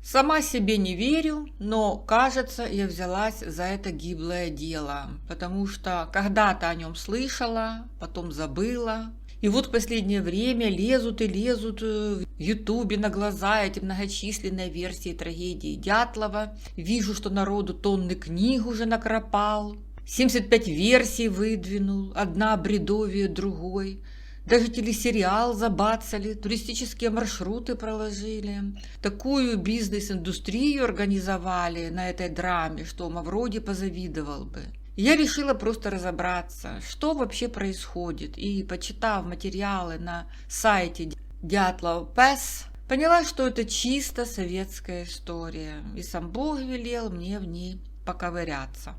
Сама себе не верю, но, кажется, я взялась за это гиблое дело, потому что когда-то о нем слышала, потом забыла. И вот в последнее время лезут и лезут в Ютубе на глаза эти многочисленные версии трагедии Дятлова. Вижу, что народу тонны книг уже накропал, 75 версий выдвинул, одна бредовее другой. Даже телесериал забацали, туристические маршруты проложили. Такую бизнес-индустрию организовали на этой драме, что Мавроди позавидовал бы. Я решила просто разобраться, что вообще происходит. И, почитав материалы на сайте Дятлов ПЭС, поняла, что это чисто советская история. И сам Бог велел мне в ней поковыряться.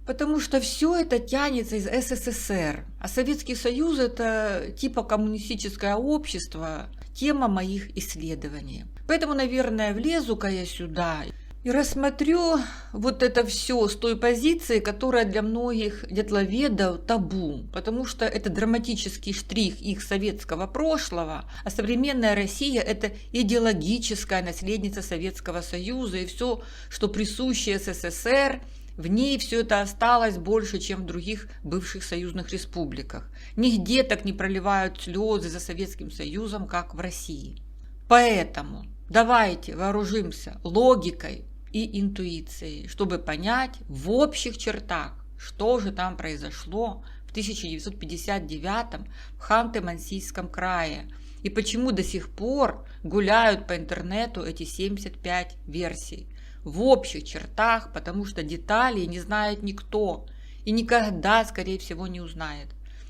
Потому что все это тянется из СССР, а Советский Союз – это типа коммунистическое общество, тема моих исследований. Поэтому, наверное, влезу-ка я сюда и рассмотрю вот это все с той позиции, которая для многих дятловедов табу, потому что это драматический штрих их советского прошлого, а современная Россия – это идеологическая наследница Советского Союза, и все, что присуще СССР – в ней все это осталось больше, чем в других бывших союзных республиках. Нигде так не проливают слезы за Советским Союзом, как в России. Поэтому давайте вооружимся логикой и интуицией, чтобы понять в общих чертах, что же там произошло в 1959 в Ханты-Мансийском крае и почему до сих пор гуляют по интернету эти 75 версий. В общих чертах, потому что деталей не знает никто и никогда, скорее всего, не узнает.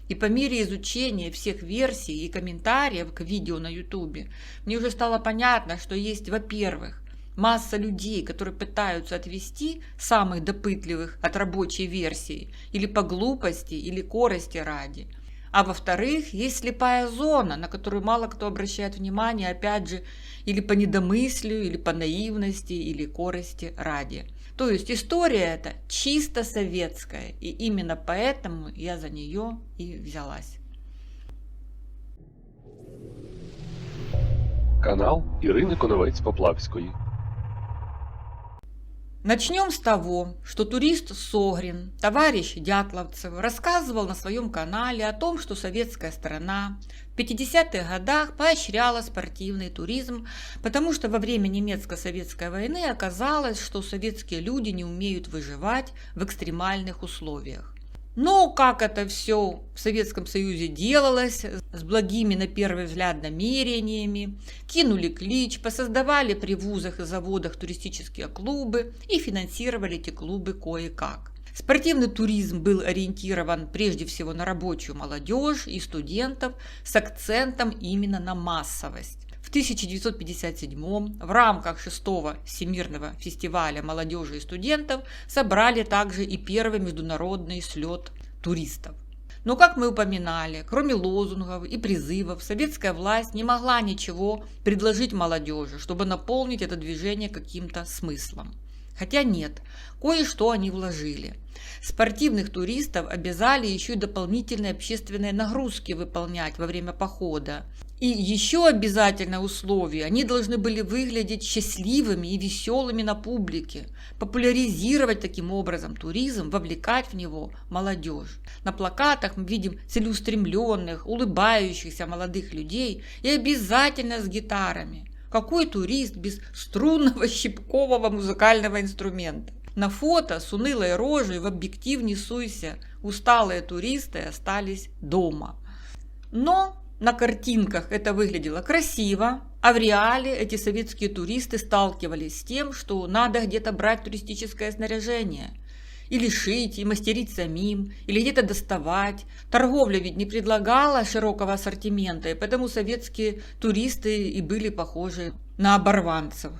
И по мере изучения всех версий и комментариев к видео на ютубе, мне уже стало понятно, что есть, во-первых, масса людей, которые пытаются отвести самых допытливых от рабочей версии или по глупости, или корости ради. А во-вторых, есть слепая зона, на которую мало кто обращает внимание, опять же, или по недомыслию, или по наивности, или корости ради. То есть история эта чисто советская, и именно поэтому я за нее и взялась. Канал Ірини Коновець-Поплавської. Начнем с того, что турист Согрин, товарищ Дятловцев, рассказывал на своем канале о том, что советская страна в 50-х годах поощряла спортивный туризм, потому что во время немецко-советской войны оказалось, что советские люди не умеют выживать в экстремальных условиях. Но как это все в Советском Союзе делалось, с благими на первый взгляд намерениями, кинули клич, посоздавали при вузах и заводах туристические клубы и финансировали эти клубы кое-как. Спортивный туризм был ориентирован прежде всего на рабочую молодежь и студентов с акцентом именно на массовость. В 1957 в рамках 6-го Всемирного фестиваля молодежи и студентов собрали также и первый международный слет туристов. Но, как мы упоминали, кроме лозунгов и призывов, советская власть не могла ничего предложить молодежи, чтобы наполнить это движение каким-то смыслом. Хотя нет, кое-что они вложили. Спортивных туристов обязали еще и дополнительные общественные нагрузки выполнять во время похода. И еще обязательное условие – они должны были выглядеть счастливыми и веселыми на публике, популяризировать таким образом туризм, вовлекать в него молодежь. На плакатах мы видим целеустремленных, улыбающихся молодых людей и обязательно с гитарами. Какой турист без струнного щипкового музыкального инструмента? На фото с унылой рожей в объектив не суйся, усталые туристы остались дома. Но на картинках это выглядело красиво, а в реале эти советские туристы сталкивались с тем, что надо где-то брать туристическое снаряжение. Или шить, и мастерить самим, или где-то доставать. Торговля ведь не предлагала широкого ассортимента, и потому советские туристы и были похожи на оборванцев.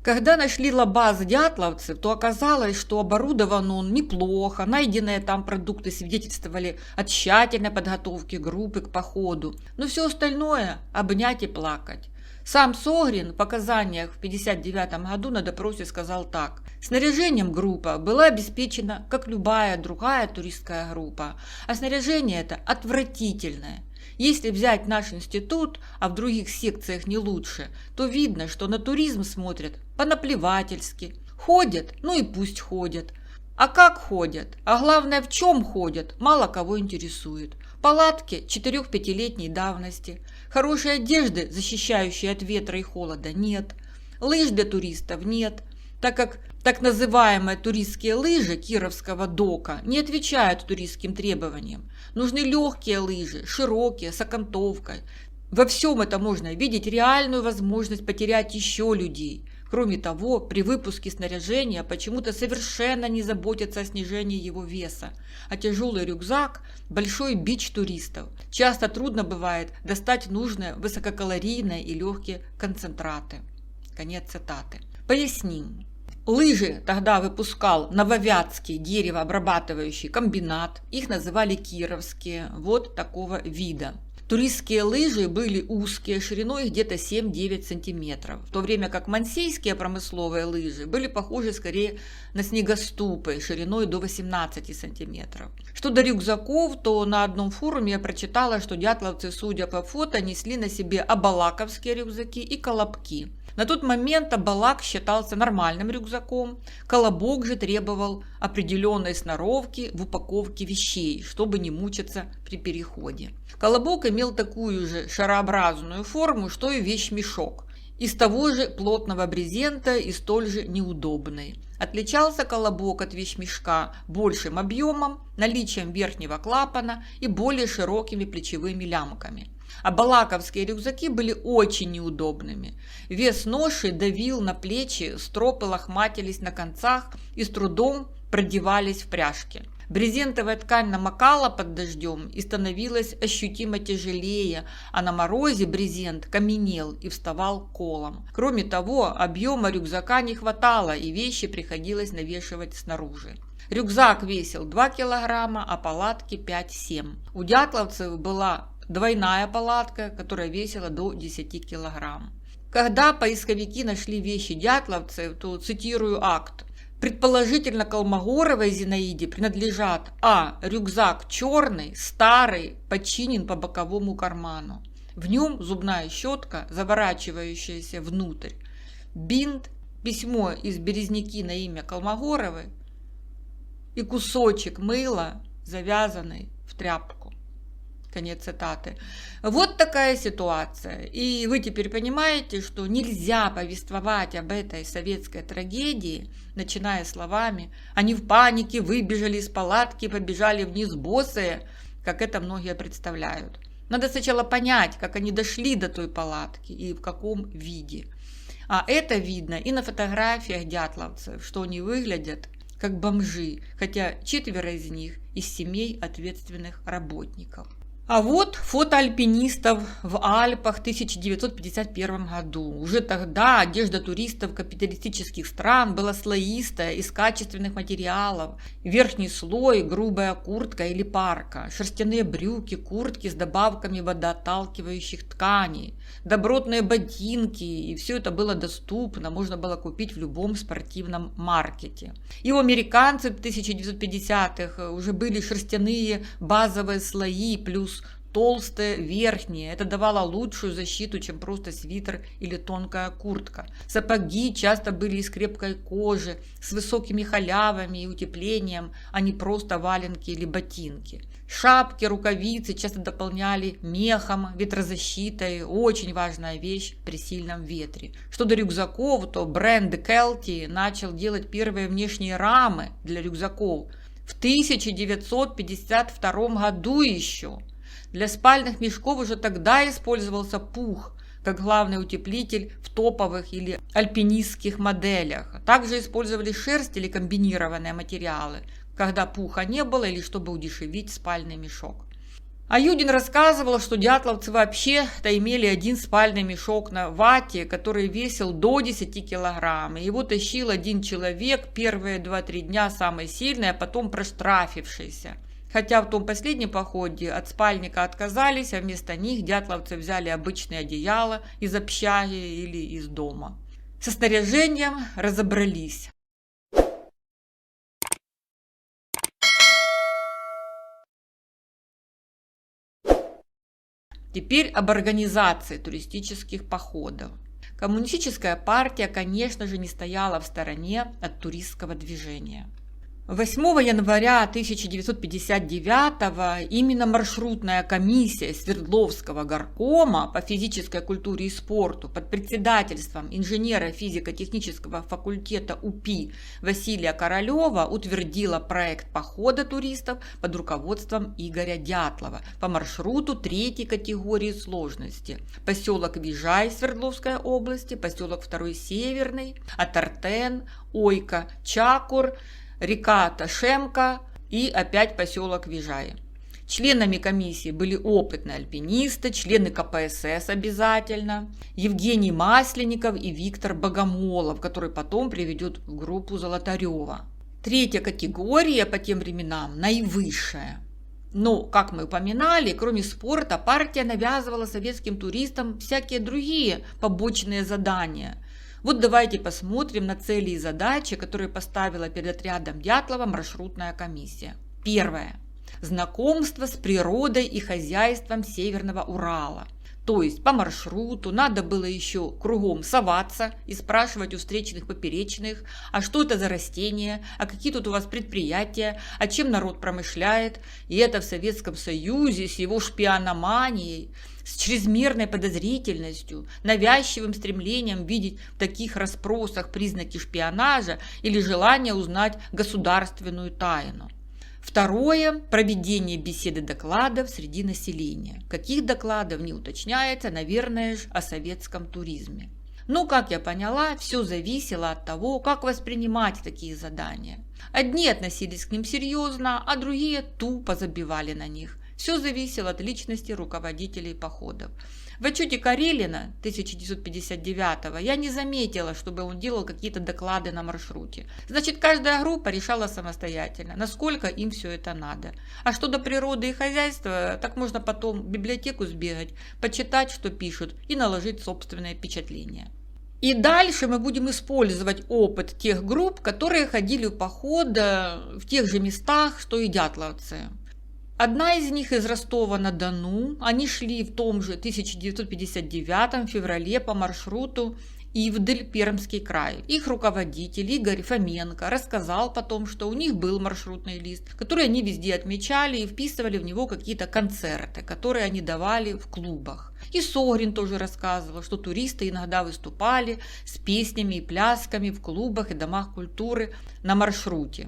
Когда нашли лабаз дятловцев, то оказалось, что оборудован он неплохо, найденные там продукты свидетельствовали о тщательной подготовке группы к походу, но все остальное – обнять и плакать. Сам Согрин в показаниях в 1959 году на допросе сказал так: снаряжением группа была обеспечена, как любая другая туристская группа, а снаряжение это отвратительное. Если взять наш институт, а в других секциях не лучше, то видно, что на туризм смотрят понаплевательски. Ходят, ну и пусть ходят. А как ходят? А главное, в чем ходят, мало кого интересует. Палатки 4-5-летней давности. Хорошей одежды, защищающей от ветра и холода, нет. Лыж для туристов нет, так как так называемые туристские лыжи Кировского дока не отвечают туристским требованиям. Нужны легкие лыжи, широкие, с окантовкой. Во всем это можно видеть реальную возможность потерять еще людей. Кроме того, при выпуске снаряжения почему-то совершенно не заботятся о снижении его веса, а тяжелый рюкзак – большой бич туристов. Часто трудно бывает достать нужные высококалорийные и легкие концентраты. Конец цитаты. Поясним. Лыжи тогда выпускал Нововятский деревообрабатывающий комбинат, их называли кировские, вот такого вида. Туристские лыжи были узкие, шириной где-то 7-9 сантиметров, в то время как мансийские промысловые лыжи были похожи скорее на снегоступы, шириной до 18 сантиметров. Что до рюкзаков, то на одном форуме я прочитала, что дятловцы, судя по фото, несли на себе абалаковские рюкзаки и колобки. На тот момент абалак считался нормальным рюкзаком, колобок же требовал определенной сноровки в упаковке вещей, чтобы не мучиться при переходе. Колобок имел такую же шарообразную форму, что и вещмешок, из того же плотного брезента и столь же неудобный. Отличался колобок от вещмешка большим объемом, наличием верхнего клапана и более широкими плечевыми лямками. А балаковские рюкзаки были очень неудобными. Вес ноши давил на плечи, стропы лохматились на концах и с трудом продевались в пряжки. Брезентовая ткань намокала под дождем и становилась ощутимо тяжелее, а на морозе брезент каменел и вставал колом. Кроме того, объема рюкзака не хватало, и вещи приходилось навешивать снаружи. Рюкзак весил 2 килограмма, а палатки 5-7. У дятловцев была двойная палатка, которая весила до 10 килограмм. Когда поисковики нашли вещи дятловцев, то, цитирую акт, предположительно Колмогоровой Зинаиде принадлежат рюкзак черный, старый, подчинен по боковому карману. В нем зубная щетка, заворачивающаяся внутрь, бинт, письмо из Березники на имя Колмогоровой и кусочек мыла, завязанный в тряпку. Конец цитаты. Вот такая ситуация. И вы теперь понимаете, что нельзя повествовать об этой советской трагедии, начиная словами «они в панике выбежали из палатки, побежали вниз босые», как это многие представляют. Надо сначала понять, как они дошли до той палатки и в каком виде. А это видно и на фотографиях дятловцев, что они выглядят как бомжи, хотя 4 из них из семей ответственных работников. А вот фото альпинистов в Альпах в 1951 году. Уже тогда одежда туристов капиталистических стран была слоистая, из качественных материалов. Верхний слой – грубая куртка или парка, шерстяные брюки, куртки с добавками водоотталкивающих тканей, добротные ботинки. И все это было доступно, можно было купить в любом спортивном маркете. И у американцев в 1950-х уже были шерстяные базовые слои плюс толстые верхние. Это давало лучшую защиту, чем просто свитер или тонкая куртка. Сапоги часто были из крепкой кожи, с высокими халявами и утеплением, а не просто валенки или ботинки. Шапки, рукавицы часто дополняли мехом, ветрозащитой. Очень важная вещь при сильном ветре. Что до рюкзаков, то бренд Kelty начал делать первые внешние рамы для рюкзаков в 1952 году еще. Для спальных мешков уже тогда использовался пух, как главный утеплитель в топовых или альпинистских моделях. Также использовали шерсть или комбинированные материалы, когда пуха не было или чтобы удешевить спальный мешок. А Юдин рассказывал, что дятловцы вообще-то имели один спальный мешок на вате, который весил до 10 килограмм. И его тащил один человек первые 2-3 дня самый сильный, а потом проштрафившийся. Хотя в том последнем походе от спальника отказались, а вместо них дятловцы взяли обычные одеяла из общаги или из дома. Со снаряжением разобрались. Теперь об организации туристических походов. Коммунистическая партия, конечно же, не стояла в стороне от туристского движения. 8 января 1959 именно маршрутная комиссия Свердловского горкома по физической культуре и спорту под председательством инженера физико-технического факультета УПИ Василия Королева утвердила проект похода туристов под руководством Игоря Дятлова по маршруту 3-й категории сложности. Поселок Вижай Свердловской области, поселок 2 Северный, Атартен, Ойка, Чакур, река Ташемка и опять поселок Вижай. Членами комиссии были опытные альпинисты, члены КПСС обязательно, Евгений Масленников и Виктор Богомолов, который потом приведет в группу Золотарева. 3-я категория по тем временам наивысшая. Но, как мы упоминали, кроме спорта, партия навязывала советским туристам всякие другие побочные задания. Вот давайте посмотрим на цели и задачи, которые поставила перед отрядом Дятлова маршрутная комиссия. Первое. Знакомство с природой и хозяйством Северного Урала. То есть по маршруту надо было еще кругом соваться и спрашивать у встречных поперечных, а что это за растения, а какие тут у вас предприятия, а чем народ промышляет. И это в Советском Союзе с его шпиономанией, с чрезмерной подозрительностью, навязчивым стремлением видеть в таких расспросах признаки шпионажа или желание узнать государственную тайну. Второе – проведение беседы докладов среди населения. Каких докладов не уточняется, наверное же, о советском туризме. Но, как я поняла, все зависело от того, как воспринимать такие задания. Одни относились к ним серьезно, а другие тупо забивали на них. Все зависело от личности руководителей походов. В отчете Карелина 1959-го я не заметила, чтобы он делал какие-то доклады на маршруте. Значит, каждая группа решала самостоятельно, насколько им все это надо. А что до природы и хозяйства, так можно потом в библиотеку сбегать, почитать, что пишут, и наложить собственное впечатление. И дальше мы будем использовать опыт тех групп, которые ходили в поход в тех же местах, что и дятловцы. Одна из них из Ростова-на-Дону. Они шли в том же 1959 феврале по маршруту Ивдель-Пермский край. Их руководитель Игорь Фоменко рассказал потом, что у них был маршрутный лист, который они везде отмечали и вписывали в него какие-то концерты, которые они давали в клубах. И Согрин тоже рассказывал, что туристы иногда выступали с песнями и плясками в клубах и домах культуры на маршруте.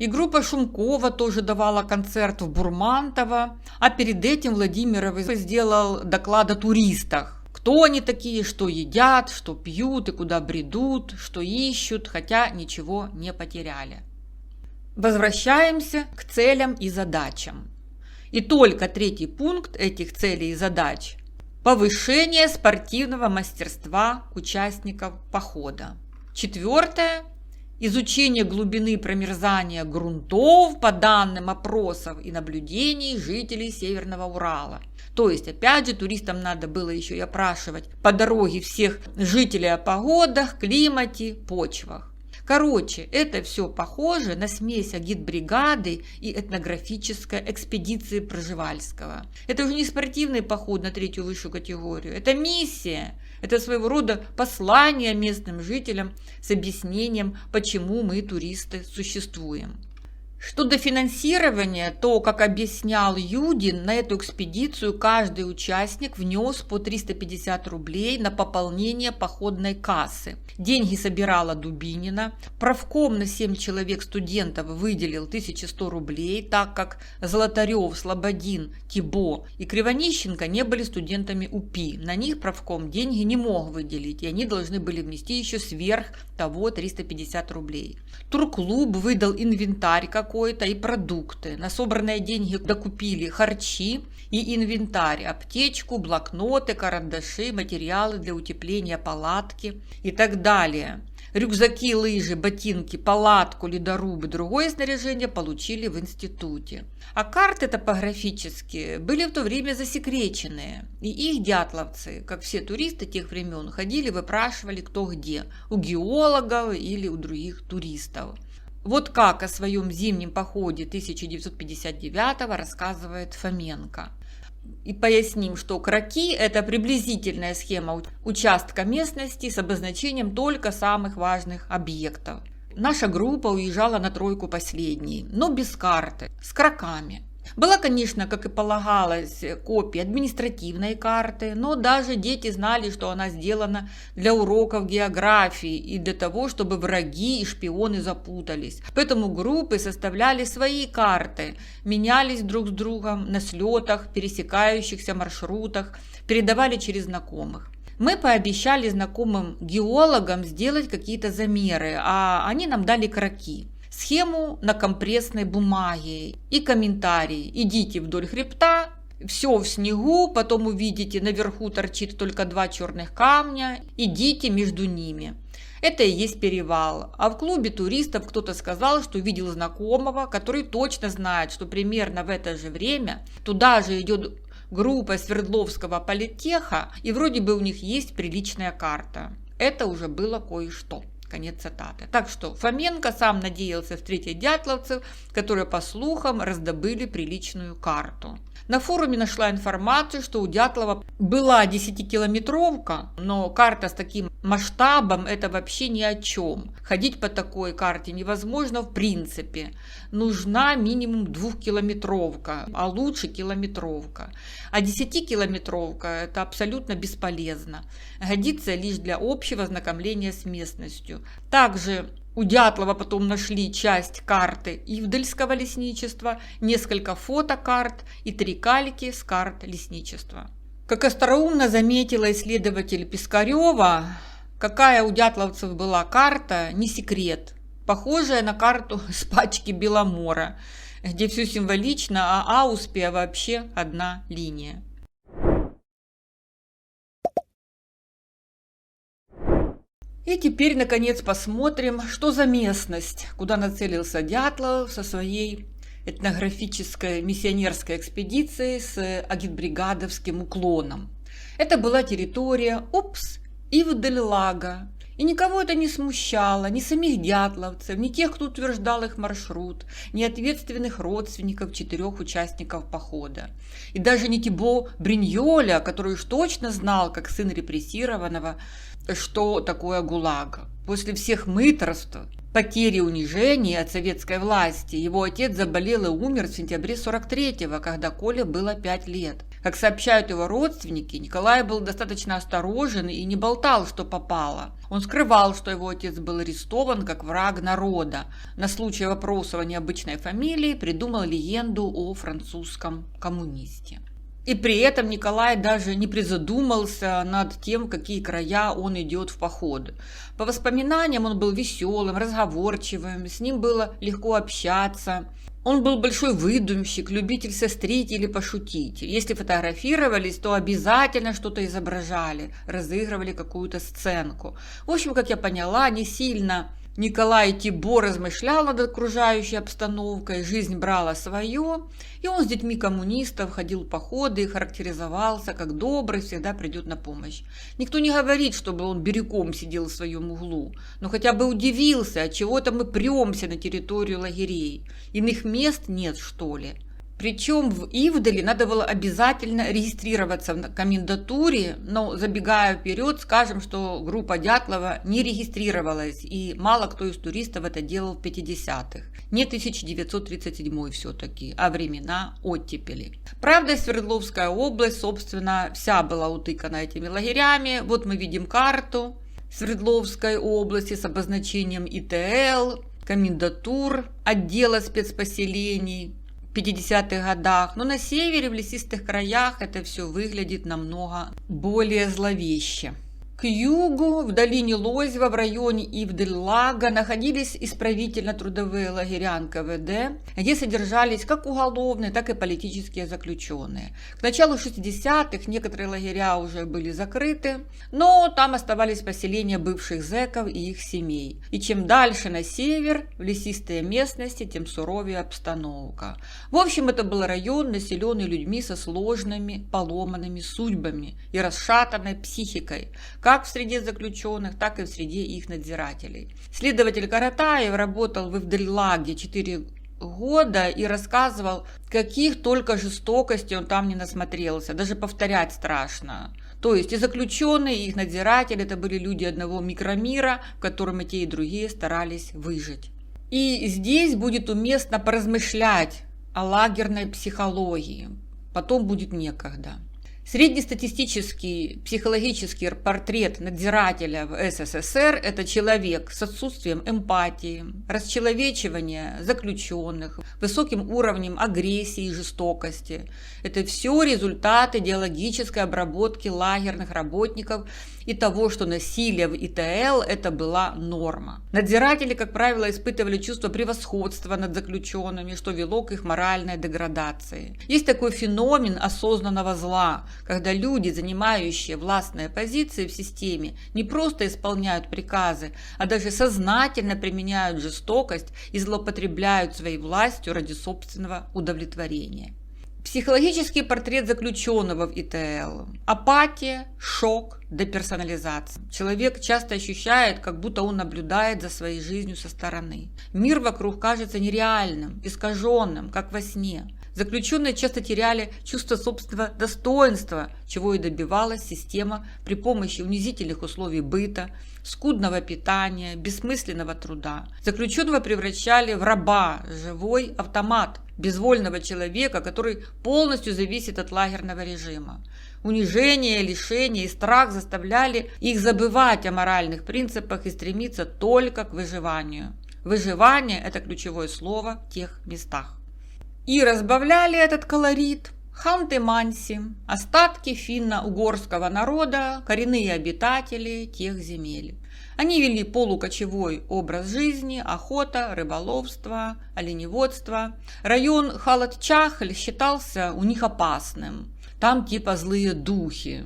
И группа Шумкова тоже давала концерт в Бурмантово, а перед этим Владимиров сделал доклад о туристах. Кто они такие, что едят, что пьют и куда бредут, что ищут, хотя ничего не потеряли. Возвращаемся к целям и задачам. И только 3-й пункт этих целей и задач – повышение спортивного мастерства участников похода. 4-е – изучение глубины промерзания грунтов по данным опросов и наблюдений жителей Северного Урала. То есть, опять же, туристам надо было еще и опрашивать по дороге всех жителей о погодах, климате, почвах. Короче, это все похоже на смесь агитбригады и этнографической экспедиции Пржевальского. Это уже не спортивный поход на 3-ю высшую категорию, это миссия. Это своего рода послание местным жителям с объяснением, почему мы, туристы, существуем. Что до финансирования, то, как объяснял Юдин, на эту экспедицию каждый участник внес по 350 рублей на пополнение походной кассы. Деньги собирала Дубинина. Правком на 7 человек студентов выделил 1100 рублей, так как Золотарев, Слободин, Тибо и Кривонищенко не были студентами УПИ. На них правком деньги не мог выделить, и они должны были внести еще сверх того 350 рублей. Турклуб выдал инвентарь какой-то и продукты. На собранные деньги докупили харчи и инвентарь, аптечку, блокноты, карандаши, материалы для утепления палатки и так далее. Рюкзаки, лыжи, ботинки, палатку, ледорубы, другое снаряжение получили в институте. А карты топографические были в то время засекреченные. И их дятловцы, как все туристы тех времен, ходили, выпрашивали кто где. У геологов или у других туристов. Вот как о своем зимнем походе 1959-го рассказывает Фоменко. И поясним, что кроки – это приблизительная схема участка местности с обозначением только самых важных объектов. Наша группа уезжала на тройку последней, но без карты, с кроками. Была, конечно, как и полагалось, копия административной карты, но даже дети знали, что она сделана для уроков географии и для того, чтобы враги и шпионы запутались. Поэтому группы составляли свои карты, менялись друг с другом на слетах, пересекающихся маршрутах, передавали через знакомых. Мы пообещали знакомым геологам сделать какие-то замеры, а они нам дали кроки. Схему на компрессной бумаге и комментарий. Идите вдоль хребта, все в снегу, потом увидите, наверху торчит только 2 черных камня, идите между ними. Это и есть перевал. А в клубе туристов кто-то сказал, что видел знакомого, который точно знает, что примерно в это же время туда же идет группа Свердловского политеха, и вроде бы у них есть приличная карта. Это уже было кое-что. Конец цитаты. Так что Фоменко сам надеялся встретить дятловцев, которые, по слухам, раздобыли приличную карту. На форуме нашла информацию, что у Дятлова была 10-километровка, но карта с таким масштабом – это вообще ни о чем. Ходить по такой карте невозможно в принципе. Нужна минимум 2-километровка, а лучше километровка. А 10-километровка – это абсолютно бесполезно. Годится лишь для общего знакомления с местностью. Также у Дятлова потом нашли часть карты Ивдельского лесничества, несколько фотокарт и 3 кальки с карт лесничества. Как остроумно заметила исследователь Пискарева, какая у дятловцев была карта, не секрет. Похожая на карту с пачки Беломора, где все символично, а Ауспия вообще одна линия. И теперь, наконец, посмотрим, что за местность, куда нацелился Дятлов со своей этнографической миссионерской экспедицией с агитбригадовским уклоном. Это была территория Ивдель-Лага. И никого это не смущало, ни самих дятловцев, ни тех, кто утверждал их маршрут, ни ответственных родственников 4 участников похода. И даже не Тибо Бриньоля, который уж точно знал, как сын репрессированного, что такое ГУЛАГ. После всех мытарств, потери и унижений от советской власти его отец заболел и умер в сентябре 43-го, когда Коле было 5 лет. Как сообщают его родственники, Николай был достаточно осторожен и не болтал, что попало. Он скрывал, что его отец был арестован как враг народа. На случай вопроса о необычной фамилии придумал легенду о французском коммунисте. И при этом Николай даже не призадумался над тем, в какие края он идет в поход. По воспоминаниям, он был веселым, разговорчивым, с ним было легко общаться. Он был большой выдумщик, любитель сострить или пошутить. Если фотографировались, то обязательно что-то изображали, разыгрывали какую-то сценку. В общем, как я поняла, не сильно Николай Тибо размышлял над окружающей обстановкой, жизнь брала свое, и он с детьми коммунистов ходил в походы и характеризовался как добрый, всегда придет на помощь. Никто не говорит, чтобы он бирюком сидел в своем углу, но хотя бы удивился, отчего-то мы премся на территорию лагерей. Иных мест нет, что ли? Причем в Ивделе надо было обязательно регистрироваться в комендатуре, но забегая вперед, скажем, что группа Дятлова не регистрировалась, и мало кто из туристов это делал в 50-х. Не 1937 все-таки, а времена оттепели. Правда, Свердловская область, собственно, вся была утыкана этими лагерями. Вот мы видим карту Свердловской области с обозначением ИТЛ, комендатур, отдела спецпоселений. 50-х годах, но на севере, в лесистых краях, это все выглядит намного более зловеще. К югу, в долине Лозьва, в районе Ивдель-Лага, находились исправительно-трудовые лагеря НКВД, где содержались как уголовные, так и политические заключенные. К началу 60-х некоторые лагеря уже были закрыты, но там оставались поселения бывших зэков и их семей. И чем дальше на север, в лесистые местности, тем суровее обстановка. В общем, это был район, населенный людьми со сложными, поломанными судьбами и расшатанной психикой, как в среде заключенных, так и в среде их надзирателей. Следователь Каратаев работал в Ивдель-Лаге 4 года и рассказывал, каких только жестокостей он там не насмотрелся. Даже повторять страшно. То есть и заключенные, и их надзиратели – это были люди одного микромира, в котором и те, и другие старались выжить. И здесь будет уместно поразмышлять о лагерной психологии. Потом будет некогда. Среднестатистический психологический портрет надзирателя в СССР – это человек с отсутствием эмпатии, расчеловечивания заключенных, высоким уровнем агрессии и жестокости. Это все результаты идеологической обработки лагерных работников и того, что насилие в ИТЛ – это была норма. Надзиратели, как правило, испытывали чувство превосходства над заключенными, что вело к их моральной деградации. Есть такой феномен осознанного зла, когда люди, занимающие властные позиции в системе, не просто исполняют приказы, а даже сознательно применяют жестокость и злоупотребляют своей властью ради собственного удовлетворения. Психологический портрет заключенного в ИТЛ. Апатия, шок, деперсонализация. Человек часто ощущает, как будто он наблюдает за своей жизнью со стороны. Мир вокруг кажется нереальным, искаженным, как во сне. Заключенные часто теряли чувство собственного достоинства, чего и добивалась система при помощи унизительных условий быта, скудного питания, бессмысленного труда. Заключенного превращали в раба, живой автомат, безвольного человека, который полностью зависит от лагерного режима. Унижение, лишение и страх заставляли их забывать о моральных принципах и стремиться только к выживанию. Выживание – это ключевое слово в тех местах. И разбавляли этот колорит ханты-манси, остатки финно-угорского народа, коренные обитатели тех земель. Они вели полукочевой образ жизни, охота, рыболовство, оленеводство. Район Халат-Чахль считался у них опасным. Там типа злые духи.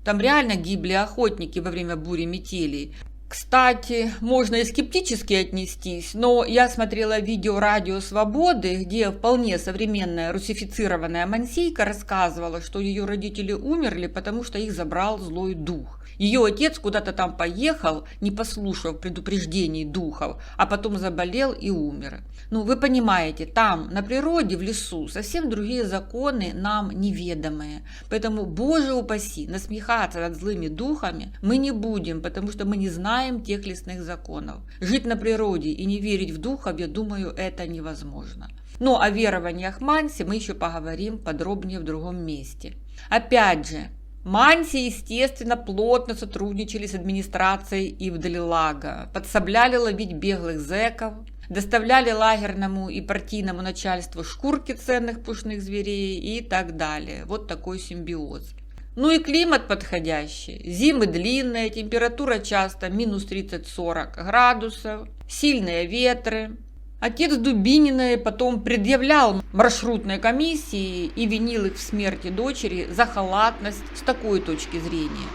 Там реально гибли охотники во время бури метелей. Кстати, можно и скептически отнестись, но я смотрела видео «Радио Свободы», где вполне современная русифицированная мансийка рассказывала, что ее родители умерли, потому что их забрал злой дух. Ее отец куда-то там поехал, не послушав предупреждений духов, а потом заболел и умер. Вы понимаете, там, на природе, в лесу, совсем другие законы нам неведомые. Поэтому, Боже упаси, насмехаться над злыми духами мы не будем, потому что мы не знаем тех лесных законов. Жить на природе и не верить в духов, я думаю, это невозможно. Но о верованиях манси мы еще поговорим подробнее в другом месте. Опять же, манси, естественно, плотно сотрудничали с администрацией Ивдель-Лага, подсобляли ловить беглых зэков, доставляли лагерному и партийному начальству шкурки ценных пушных зверей и так далее. Вот такой симбиоз. И климат подходящий. Зимы длинные, температура часто минус 30-40 градусов, сильные ветры. Отец Дубининой потом предъявлял маршрутной комиссии и винил их в смерти дочери за халатность с такой точки зрения.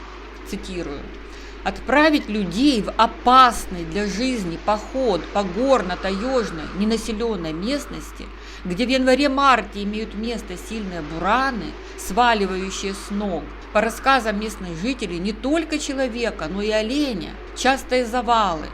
Цитирую. Отправить людей в опасный для жизни поход по горно-таежной ненаселенной местности, где в январе-марте имеют место сильные бураны, сваливающие с ног, по рассказам местных жителей, не только человека, но и оленя, частые завалы,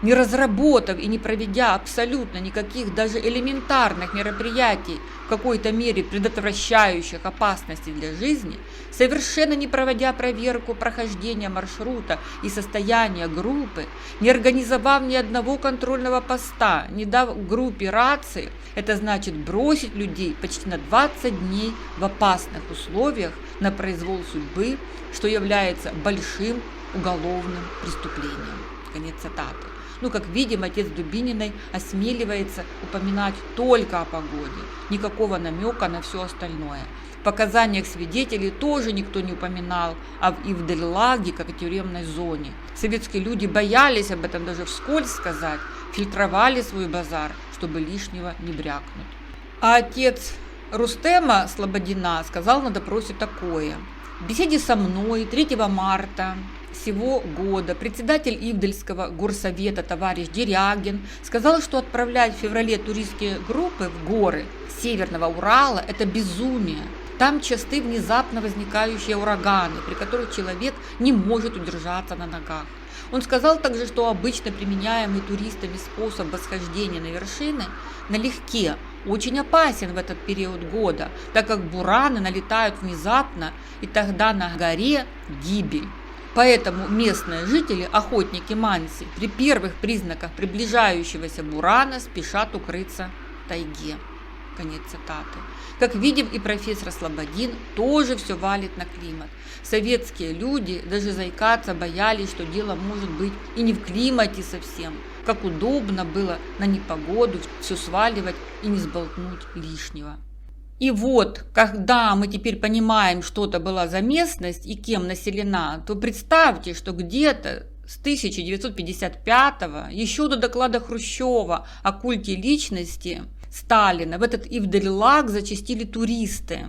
не разработав и не проведя абсолютно никаких даже элементарных мероприятий, в какой-то мере предотвращающих опасности для жизни, совершенно не проводя проверку прохождения маршрута и состояния группы, не организовав ни одного контрольного поста, не дав группе рации, это значит бросить людей почти на 20 дней в опасных условиях на произвол судьбы, что является большим уголовным преступлением. Конец цитаты. Как видим, отец Дубининой осмеливается упоминать только о погоде, никакого намека на все остальное. В показаниях свидетелей тоже никто не упоминал об Ивдель-Лаге как о тюремной зоне. Советские люди боялись об этом даже вскользь сказать, фильтровали свой базар, чтобы лишнего не брякнуть. А отец Рустема Слободина сказал на допросе такое. В беседе со мной 3 марта сего года председатель Ивдельского горсовета товарищ Дерягин сказал, что отправлять в феврале туристские группы в горы Северного Урала – это безумие. Там часты внезапно возникающие ураганы, при которых человек не может удержаться на ногах. Он сказал также, что обычно применяемый туристами способ восхождения на вершины налегке очень опасен в этот период года, так как бураны налетают внезапно, и тогда на горе гибель. Поэтому местные жители, охотники Манси, при первых признаках приближающегося бурана спешат укрыться в тайге. Конец цитаты. Как видим, и профессор Слободин тоже все валит на климат. Советские люди даже заикаться боялись, что дело может быть и не в климате совсем. Как удобно было на непогоду все сваливать и не сболтнуть лишнего. И вот, когда мы теперь понимаем, что это была за местность и кем населена, то представьте, что где-то с 1955-го, еще до доклада Хрущева о культе личности Сталина, в этот Ивдель-Лаг зачастили туристы.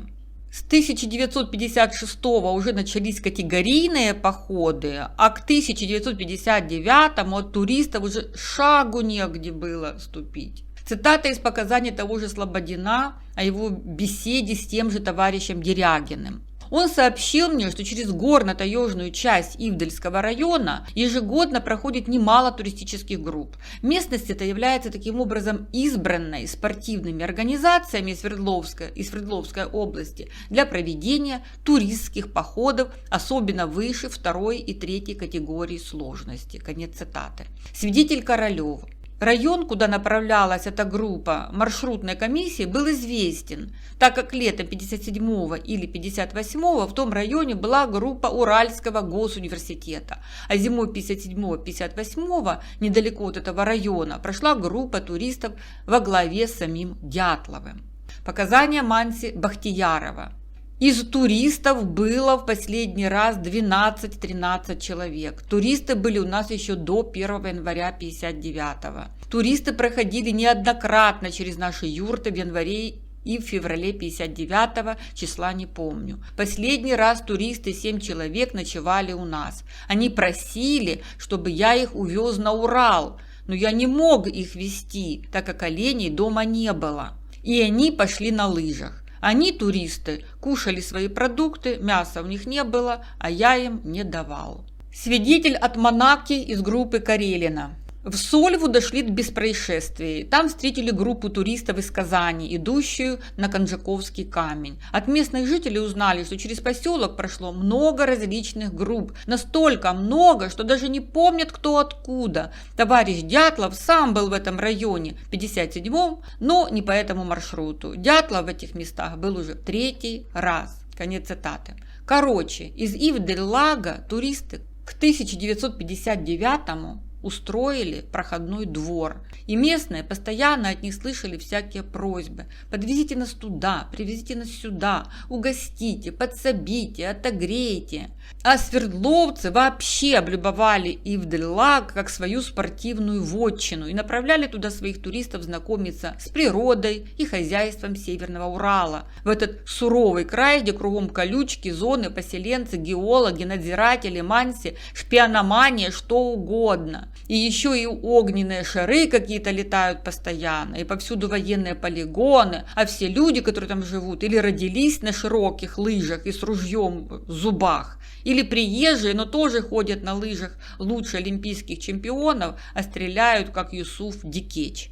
С 1956-го уже начались категорийные походы, а к 1959-му от туристов уже шагу негде было ступить. Цитата из показаний того же Слободина о его беседе с тем же товарищем Дерягиным. Он сообщил мне, что через горно-таежную часть Ивдельского района ежегодно проходит немало туристических групп. Местность эта является таким образом избранной спортивными организациями из Свердловской области для проведения туристских походов, особенно выше 2 и 3 категории сложности. Конец цитаты. Свидетель Королев. Район, куда направлялась эта группа маршрутной комиссии, был известен, так как летом 57-го или 58-го в том районе была группа Уральского госуниверситета, а зимой 57-58-го недалеко от этого района прошла группа туристов во главе с самим Дятловым. Показания Манси Бахтиярова. Из туристов было в последний раз 12-13 человек. Туристы были у нас еще до 1 января 59-го. Туристы проходили неоднократно через наши юрты в январе и в феврале 59-го, числа не помню. Последний раз туристы 7 человек ночевали у нас. Они просили, чтобы я их увез на Урал, но я не мог их везти, так как оленей дома не было. И они пошли на лыжах. Они, туристы, кушали свои продукты, мяса у них не было, а я им не давал. Свидетель от Монаки из группы Карелина. В Сольву дошли без происшествий. Там встретили группу туристов из Казани, идущую на Конжаковский камень. От местных жителей узнали, что через поселок прошло много различных групп. Настолько много, что даже не помнят, кто откуда. Товарищ Дятлов сам был в этом районе, в 57-м, но не по этому маршруту. Дятлов в этих местах был уже 3-й раз. Конец цитаты. Короче, из Ивдель-Лага туристы к 1959-му устроили проходной двор. И местные постоянно от них слышали всякие просьбы. Подвезите нас туда, привезите нас сюда, угостите, подсобите, отогрейте. А свердловцы вообще облюбовали Ивдель-Лаг как свою спортивную вотчину и направляли туда своих туристов знакомиться с природой и хозяйством Северного Урала. В этот суровый край, где кругом колючки, зоны, поселенцы, геологи, надзиратели, манси, шпиономания, что угодно. И еще и огненные шары какие-то летают постоянно, и повсюду военные полигоны, а все люди, которые там живут, или родились на широких лыжах и с ружьем в зубах, или приезжие, но тоже ходят на лыжах лучше олимпийских чемпионов, а стреляют, как Юсуф Дикеч.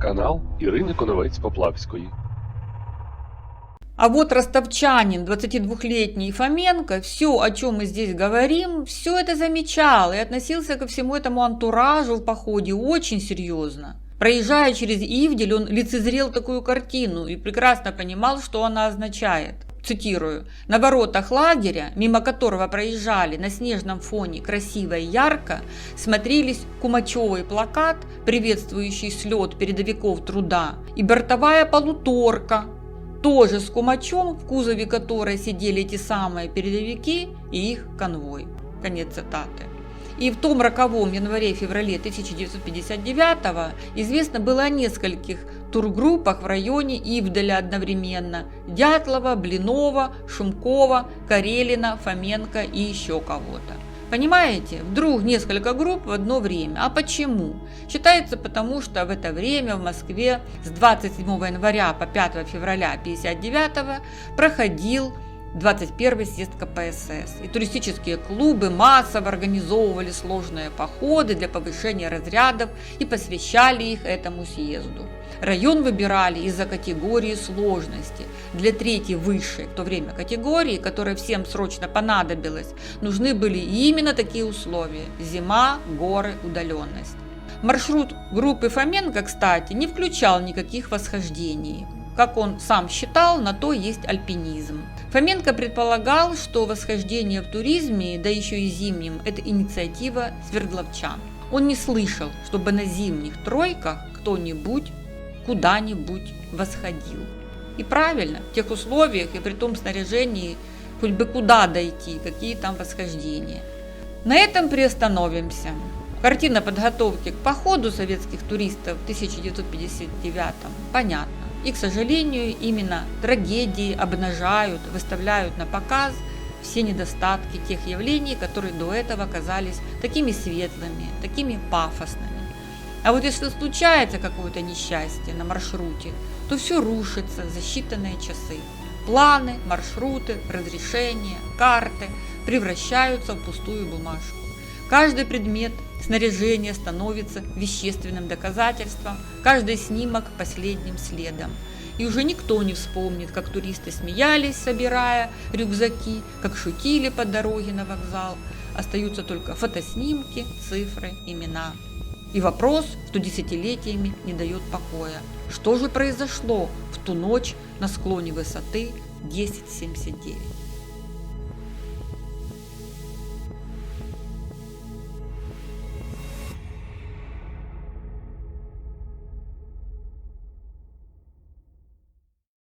Канал Ірини Коновець-Поплавської. А вот ростовчанин, 22-летний Фоменко, все, о чем мы здесь говорим, все это замечал и относился ко всему этому антуражу в походе очень серьезно. Проезжая через Ивдель, он лицезрел такую картину и прекрасно понимал, что она означает. Цитирую: «На воротах лагеря, мимо которого проезжали на снежном фоне красиво и ярко, смотрелись кумачевый плакат, приветствующий слет передовиков труда, и бортовая полуторка, тоже с кумачом, в кузове которой сидели эти самые передовики и их конвой». Конец цитаты. И в том роковом январе-феврале 1959-го известно было о нескольких тургруппах в районе Ивделя одновременно: Дятлова, Блинова, Шумкова, Карелина, Фоменко и еще кого-то. Понимаете, вдруг несколько групп в одно время. А почему? Считается потому, что в это время в Москве с 27 января по 5 февраля 1959 проходил 21 съезд КПСС. И туристические клубы массово организовывали сложные походы для повышения разрядов и посвящали их этому съезду. Район выбирали из-за категории сложности. Для третьей высшей в то время категории, которая всем срочно понадобилась, нужны были именно такие условия – зима, горы, удаленность. Маршрут группы Фоменко, кстати, не включал никаких восхождений. Как он сам считал, на то есть альпинизм. Фоменко предполагал, что восхождение в туризме, да еще и зимнем, это инициатива свердловчан. Он не слышал, чтобы на зимних тройках кто-нибудь куда-нибудь восходил. И правильно, в тех условиях и при том снаряжении хоть бы куда дойти, какие там восхождения. На этом приостановимся. Картина подготовки к походу советских туристов в 1959 понятна. И, к сожалению, именно трагедии обнажают, выставляют на показ все недостатки тех явлений, которые до этого казались такими светлыми, такими пафосными. А вот если случается какое-то несчастье на маршруте, то все рушится за считанные часы. Планы, маршруты, разрешения, карты превращаются в пустую бумажку. Каждый предмет снаряжения становится вещественным доказательством, каждый снимок – последним следом. И уже никто не вспомнит, как туристы смеялись, собирая рюкзаки, как шутили по дороге на вокзал. Остаются только фотоснимки, цифры, имена. И вопрос, что десятилетиями не дает покоя. Что же произошло в ту ночь на склоне высоты 1079?